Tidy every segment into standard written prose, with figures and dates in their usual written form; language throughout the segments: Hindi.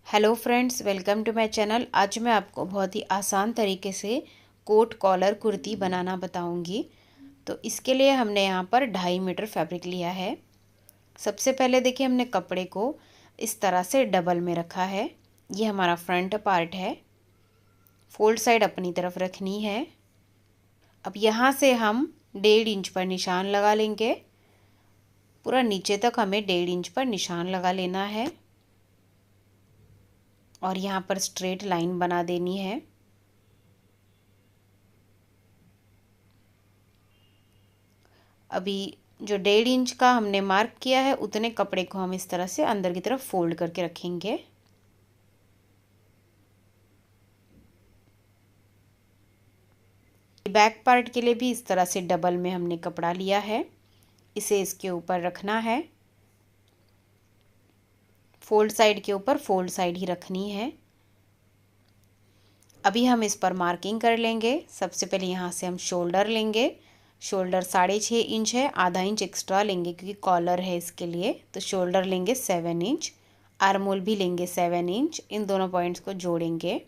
Hello friends, welcome to my channel. आज मैं आपको बहुत ही आसान तरीके से कोट कॉलर कुर्ती बनाना बताऊंगी। तो इसके लिए हमने यहाँ पर 2.5 मीटर फैब्रिक लिया है। सबसे पहले देखिए, हमने कपड़े को इस तरह से डबल में रखा है। ये हमारा फ्रंट पार्ट है। फोल्ड साइड अपनी तरफ रखनी है। अब यहाँ से हम 1.5 इंच पर निशान लगा लेंगे। पूरा नीचे तक हमें 1.5 इंच पर निशान लगा लेना है और यहाँ पर स्ट्रेट लाइन बना देनी है। अभी जो 1.5 इंच का हमने मार्क किया है, उतने कपड़े को हम इस तरह से अंदर की तरफ फोल्ड करके रखेंगे। बैक पार्ट के लिए भी इस तरह से डबल में हमने कपड़ा लिया है। इसे इसके ऊपर रखना है। फोल्ड साइड के ऊपर फोल्ड साइड ही रखनी है। अभी हम इस पर मार्किंग कर लेंगे। सबसे पहले यहाँ से हम शोल्डर लेंगे। शोल्डर 6.5 इंच है, आधा इंच एक्स्ट्रा लेंगे क्योंकि कॉलर है इसके लिए। तो शोल्डर लेंगे 7 इंच, आर्मोल भी लेंगे 7 इंच। इन दोनों पॉइंट्स को जोड़ेंगे।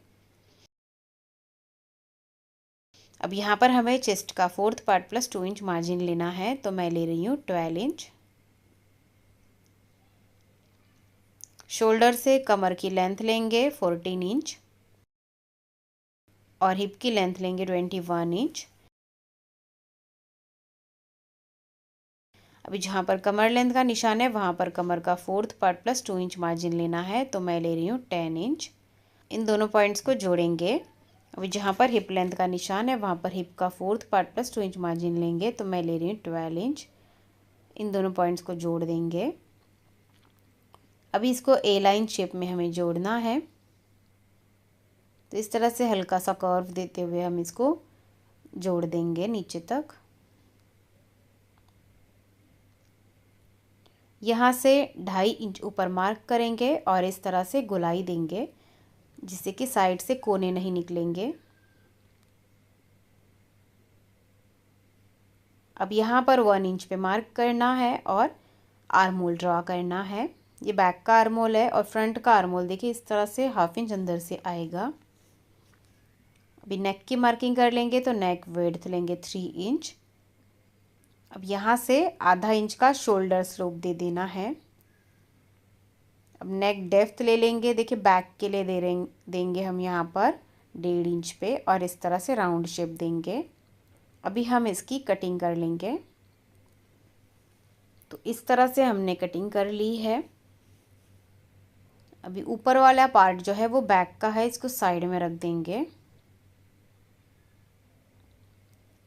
अब यहाँ पर हमें चेस्ट का 4th part plus 2 inch margin लेना है। तो मैं ले रही हूँ 12 इंच। शोल्डर से कमर की लेंथ लेंगे 14 इंच और हिप की लेंथ लेंगे 21 इंच। अभी जहाँ पर कमर लेंथ का निशान है, वहाँ पर कमर का 4th part plus 2 inch margin लेना है। तो मैं ले रही हूँ 10 इंच। इन दोनों पॉइंट्स को जोड़ेंगे। अभी जहाँ पर हिप लेंथ का निशान है, वहाँ पर हिप का 4th part plus 2 inch margin लेंगे। तो मैं ले रही हूँ 12 इंच। इन दोनों पॉइंट्स को जोड़ देंगे। अभी इसको ए लाइन शेप में हमें जोड़ना है। तो इस तरह से हल्का सा कर्व देते हुए हम इसको जोड़ देंगे नीचे तक। यहाँ से 2.5 इंच ऊपर मार्क करेंगे और इस तरह से गोलाई देंगे, जिससे कि साइड से कोने नहीं निकलेंगे। अब यहाँ पर 1 इंच पे मार्क करना है और आर्मोल ड्रा करना है। ये बैक का आर्मोल है और फ्रंट का आर्मोल देखिए इस तरह से 1/2 इंच अंदर से आएगा। अभी नेक की मार्किंग कर लेंगे। तो नेक विड्थ लेंगे 3 इंच। अब यहाँ से आधा इंच का शोल्डर स्लोप दे देना है। अब नेक डेप्थ ले लेंगे। देखिए बैक के लिए देंगे हम यहाँ पर 1.5 इंच पे और इस तरह से राउंड शेप देंगे। अभी हम इसकी कटिंग कर लेंगे। तो इस तरह से हमने कटिंग कर ली है। अभी ऊपर वाला पार्ट जो है वो बैक का है, इसको साइड में रख देंगे।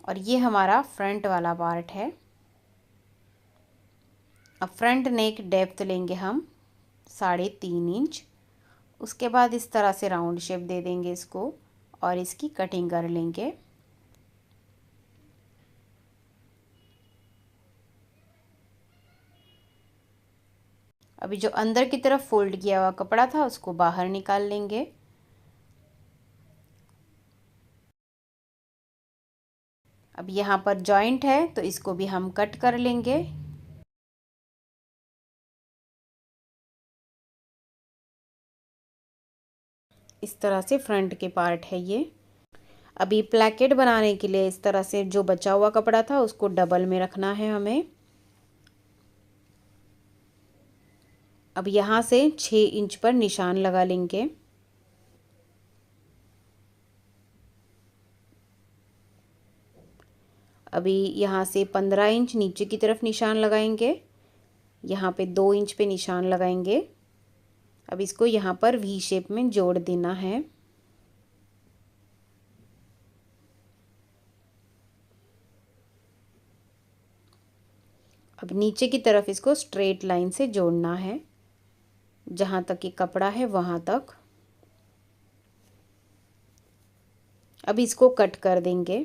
और ये हमारा फ्रंट वाला पार्ट है। अब फ्रंट नेक डेप्थ लेंगे हम 3.5 इंच। उसके बाद इस तरह से राउंड शेप दे देंगे इसको और इसकी कटिंग कर लेंगे। अभी जो अंदर की तरफ फोल्ड किया हुआ कपड़ा था उसको बाहर निकाल लेंगे। अब यहाँ पर जॉइंट है तो इसको भी हम कट कर लेंगे। इस तरह से फ्रंट के पार्ट है ये। अभी प्लैकेट बनाने के लिए इस तरह से जो बचा हुआ कपड़ा था उसको डबल में रखना है हमें। अब यहाँ से 6 इंच पर निशान लगा लेंगे। अभी यहाँ से 15 इंच नीचे की तरफ निशान लगाएंगे। यहाँ पे 2 इंच पे निशान लगाएंगे। अब इसको यहाँ पर वी शेप में जोड़ देना है। अब नीचे की तरफ इसको स्ट्रेट लाइन से जोड़ना है, जहाँ तक ये कपड़ा है वहाँ तक। अब इसको कट कर देंगे।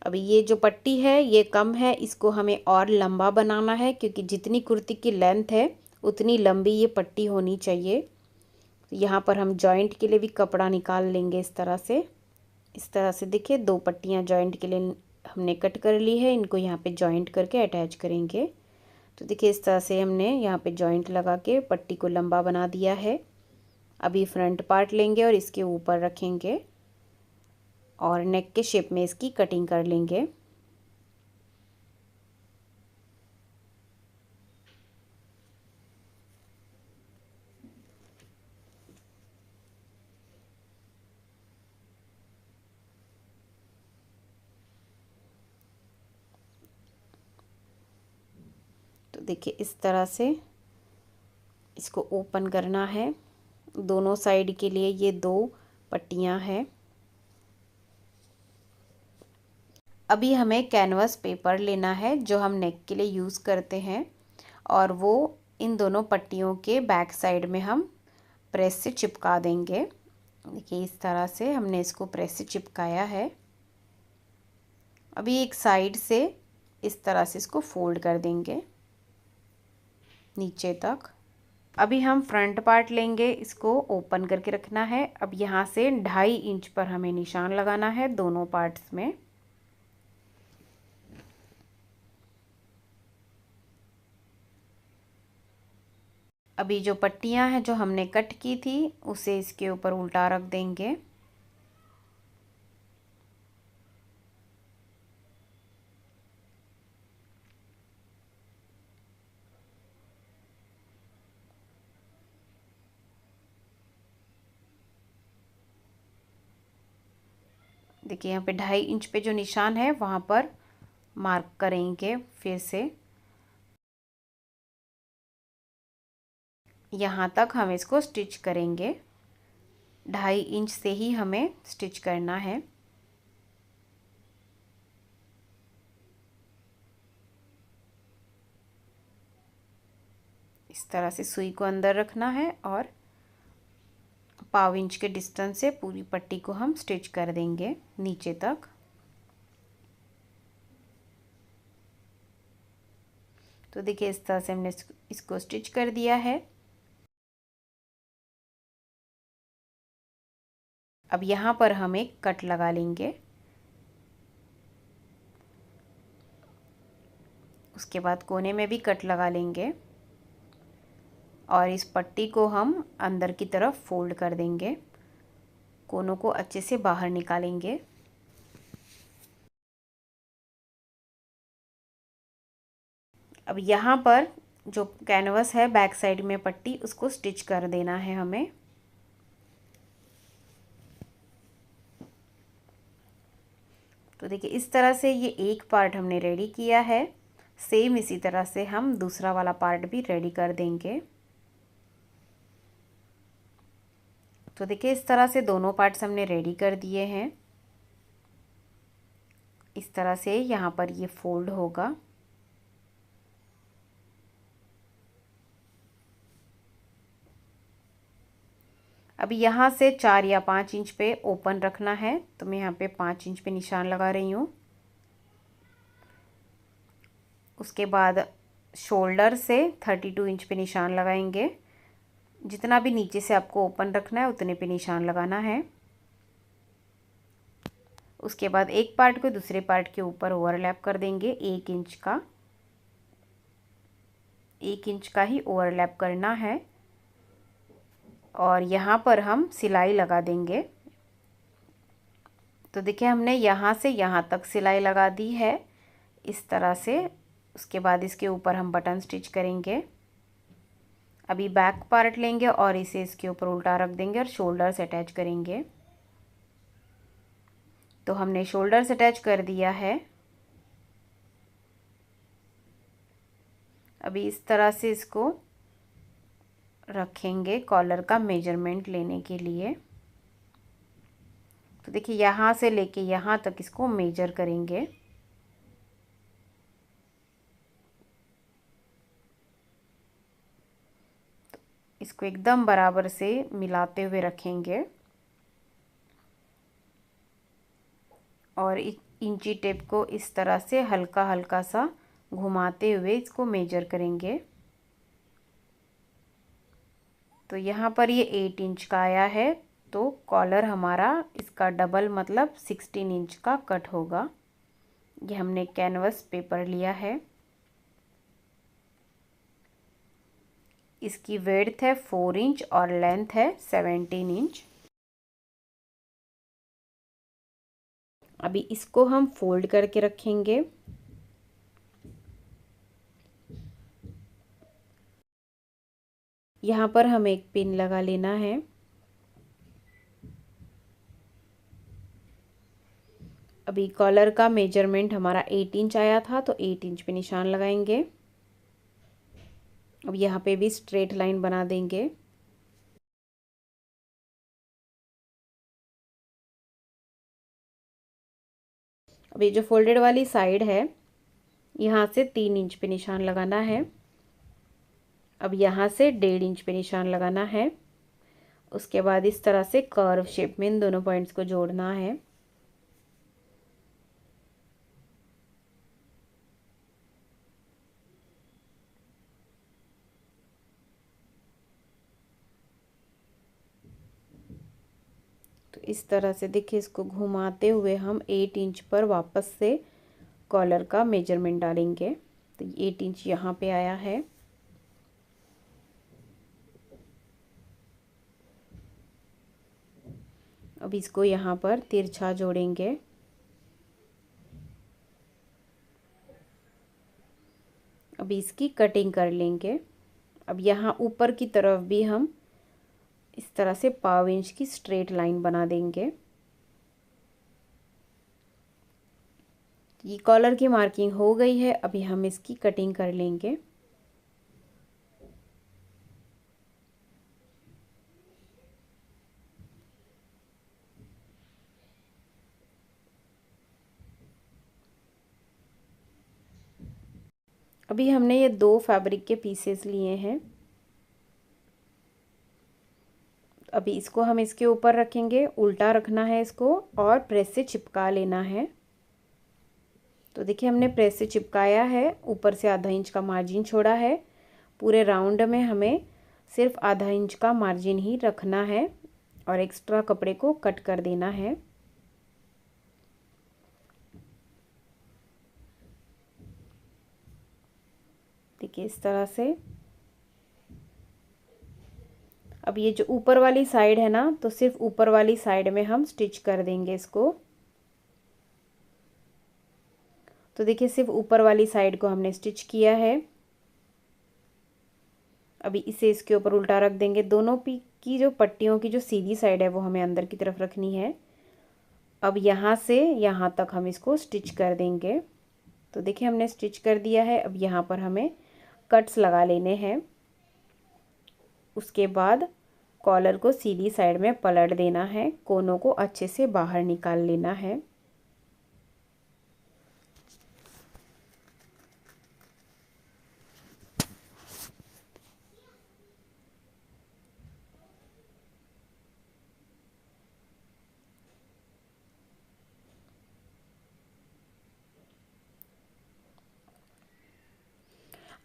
अभी ये जो पट्टी है ये कम है, इसको हमें और लंबा बनाना है क्योंकि जितनी कुर्ती की लेंथ है उतनी लंबी ये पट्टी होनी चाहिए। यहाँ पर हम जॉइंट के लिए भी कपड़ा निकाल लेंगे इस तरह से। इस तरह से देखिए 2 पट्टियाँ जॉइंट के लिए हमने कट कर ली है। इनको यहाँ पे जॉइंट करके अटैच करेंगे। तो देखिए इस तरह से हमने यहाँ पे जॉइंट लगा के पट्टी को लंबा बना दिया है। अभी फ्रंट पार्ट लेंगे और इसके ऊपर रखेंगे और नेक के शेप में इसकी कटिंग कर लेंगे। तो देखिए इस तरह से इसको ओपन करना है। दोनों साइड के लिए ये 2 पट्टियाँ हैं। अभी हमें कैनवस पेपर लेना है जो हम नेक के लिए यूज़ करते हैं और वो इन दोनों पट्टियों के बैक साइड में हम प्रेस से चिपका देंगे। देखिए इस तरह से हमने इसको प्रेस से चिपकाया है। अभी एक साइड से इस तरह से इसको फोल्ड कर देंगे नीचे तक। अभी हम फ्रंट पार्ट लेंगे, इसको ओपन करके रखना है। अब यहाँ से 2.5 इंच पर हमें निशान लगाना है दोनों पार्ट्स में। अभी जो पट्टियाँ हैं जो हमने कट की थी उसे इसके ऊपर उल्टा रख देंगे। देखिए यहाँ पे 2.5 इंच पे जो निशान है वहाँ पर मार्क करेंगे। फिर से यहाँ तक हम इसको स्टिच करेंगे। 2.5 इंच से ही हमें स्टिच करना है। इस तरह से सुई को अंदर रखना है और 1/4 इंच के डिस्टेंस से पूरी पट्टी को हम स्टिच कर देंगे नीचे तक। तो देखिए इस तरह से हमने इसको स्टिच कर दिया है। अब यहाँ पर हम एक कट लगा लेंगे। उसके बाद कोने में भी कट लगा लेंगे और इस पट्टी को हम अंदर की तरफ फोल्ड कर देंगे। कोनों को अच्छे से बाहर निकालेंगे। अब यहाँ पर जो कैनवस है बैक साइड में पट्टी उसको स्टिच कर देना है हमें। तो देखिए इस तरह से ये एक पार्ट हमने रेडी किया है। सेम इसी तरह से हम दूसरा वाला पार्ट भी रेडी कर देंगे। तो देखिए इस तरह से दोनों पार्ट्स हमने रेडी कर दिए हैं। इस तरह से यहाँ पर ये फोल्ड होगा। अभी यहाँ से 4 या 5 इंच पे ओपन रखना है, तो मैं यहाँ पे 5 इंच पे निशान लगा रही हूँ। उसके बाद शोल्डर से 32 इंच पे निशान लगाएंगे। जितना भी नीचे से आपको ओपन रखना है उतने पे निशान लगाना है। उसके बाद एक पार्ट को दूसरे पार्ट के ऊपर ओवरलैप कर देंगे 1 इंच का। 1 इंच का ही ओवरलैप करना है और यहाँ पर हम सिलाई लगा देंगे। तो देखिए हमने यहाँ से यहाँ तक सिलाई लगा दी है इस तरह से। उसके बाद इसके ऊपर हम बटन स्टिच करेंगे। अभी बैक पार्ट लेंगे और इसे इसके ऊपर उल्टा रख देंगे और शोल्डर से अटैच करेंगे। तो हमने शोल्डर से अटैच कर दिया है। अभी इस तरह से इसको रखेंगे कॉलर का मेजरमेंट लेने के लिए। तो देखिए यहाँ से लेके यहाँ तक इसको मेजर करेंगे। तो इसको एकदम बराबर से मिलाते हुए रखेंगे और इंची टेप को इस तरह से हल्का हल्का सा घुमाते हुए इसको मेजर करेंगे। तो यहाँ पर ये 8 इंच का आया है, तो कॉलर हमारा इसका डबल मतलब 16 इंच का कट होगा। ये हमने कैनवस पेपर लिया है। इसकी विड्थ है 4 इंच और लेंथ है 17 इंच। अभी इसको हम फोल्ड करके रखेंगे। यहाँ पर हमें एक पिन लगा लेना है। अभी कॉलर का मेजरमेंट हमारा 8 इंच आया था, तो 8 इंच पे निशान लगाएंगे। अब यहाँ पे भी स्ट्रेट लाइन बना देंगे। अब ये जो फोल्डेड वाली साइड है, यहाँ से 3 इंच पे निशान लगाना है। अब यहाँ से 1.5 इंच पे निशान लगाना है। उसके बाद इस तरह से कर्व शेप में इन दोनों पॉइंट्स को जोड़ना है। तो इस तरह से देखिए, इसको घुमाते हुए हम 8 इंच पर वापस से कॉलर का मेजरमेंट डालेंगे। तो 8 इंच यहाँ पे आया है। अब इसको यहाँ पर तिरछा जोड़ेंगे। अब इसकी कटिंग कर लेंगे। अब यहाँ ऊपर की तरफ भी हम इस तरह से 1/4 इंच की स्ट्रेट लाइन बना देंगे। ये कॉलर की मार्किंग हो गई है। अभी हम इसकी कटिंग कर लेंगे। अभी हमने ये 2 फैब्रिक के पीसेस लिए हैं। अभी इसको हम इसके ऊपर रखेंगे, उल्टा रखना है इसको और प्रेस से चिपका लेना है। तो देखिए, हमने प्रेस से चिपकाया है, ऊपर से आधा इंच का मार्जिन छोड़ा है। पूरे राउंड में हमें सिर्फ आधा इंच का मार्जिन ही रखना है और एक्स्ट्रा कपड़े को कट कर देना है। देखिए इस तरह से। अब ये जो ऊपर वाली साइड है ना, तो सिर्फ ऊपर वाली साइड में हम स्टिच कर देंगे इसको। तो देखिए, सिर्फ ऊपर वाली साइड को हमने स्टिच किया है। अभी इसे इसके ऊपर उल्टा रख देंगे। दोनों की जो पट्टियों की जो सीधी साइड है वो हमें अंदर की तरफ रखनी है। अब यहाँ से यहाँ तक हम इसको स्टिच कर देंगे। तो देखिए, हमने स्टिच कर दिया है। अब यहाँ पर हमें कट्स लगा लेने हैं। उसके बाद कॉलर को सीधी साइड में पलट देना है, कोनों को अच्छे से बाहर निकाल लेना है।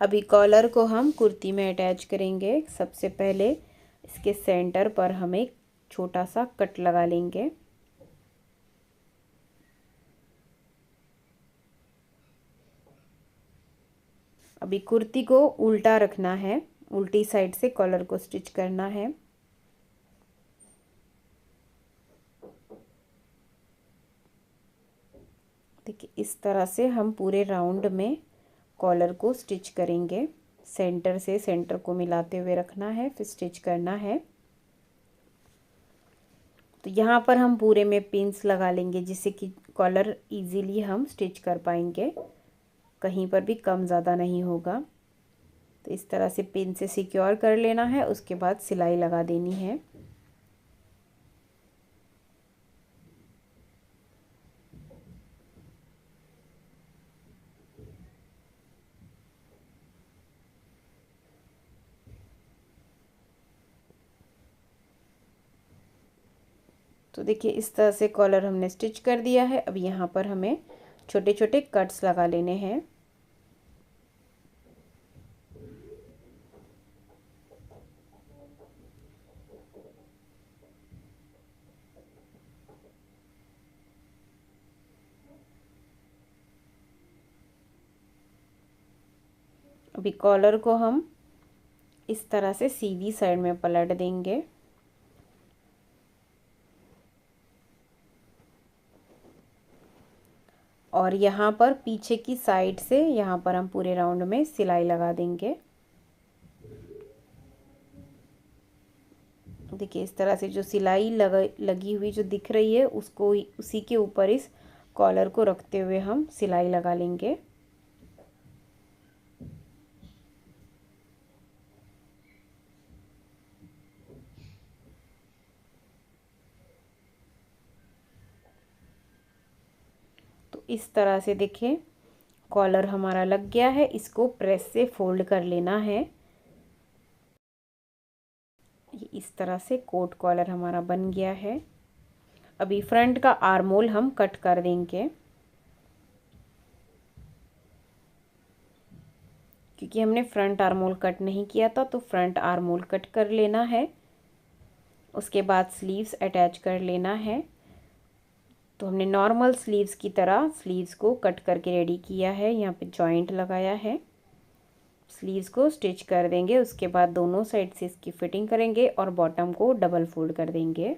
अभी कॉलर को हम कुर्ती में अटैच करेंगे। सबसे पहले इसके सेंटर पर हम एक छोटा सा कट लगा लेंगे। अभी कुर्ती को उल्टा रखना है, उल्टी साइड से कॉलर को स्टिच करना है। देखिए इस तरह से हम पूरे राउंड में कॉलर को स्टिच करेंगे। सेंटर से सेंटर को मिलाते हुए रखना है, फिर स्टिच करना है। तो यहाँ पर हम पूरे में पिन्स लगा लेंगे, जिससे कि कॉलर इजीली हम स्टिच कर पाएंगे, कहीं पर भी कम ज़्यादा नहीं होगा। तो इस तरह से पिन से सिक्योर कर लेना है। उसके बाद सिलाई लगा देनी है। तो देखिए इस तरह से कॉलर हमने स्टिच कर दिया है। अब यहाँ पर हमें छोटे छोटे कट्स लगा लेने हैं। अभी कॉलर को हम इस तरह से सीधी साइड में पलट देंगे। और यहाँ पर पीछे की साइड से यहाँ पर हम पूरे राउंड में सिलाई लगा देंगे। देखिए इस तरह से जो सिलाई लगी हुई जो दिख रही है उसको उसी के ऊपर इस कॉलर को रखते हुए हम सिलाई लगा लेंगे। तो इस तरह से देखिए कॉलर हमारा लग गया है। इसको प्रेस से फोल्ड कर लेना है। इस तरह से कोट कॉलर हमारा बन गया है। अभी फ्रंट का आर्म होल हम कट कर देंगे, क्योंकि हमने फ्रंट आर्म होल कट नहीं किया था, तो फ्रंट आर्म होल कट कर लेना है। उसके बाद स्लीव्स अटैच कर लेना है। तो हमने नॉर्मल स्लीव्स की तरह स्लीव्स को कट करके रेडी किया है। यहाँ पे जॉइंट लगाया है। स्लीव्स को स्टिच कर देंगे। उसके बाद दोनों साइड से इसकी फिटिंग करेंगे और बॉटम को डबल फोल्ड कर देंगे।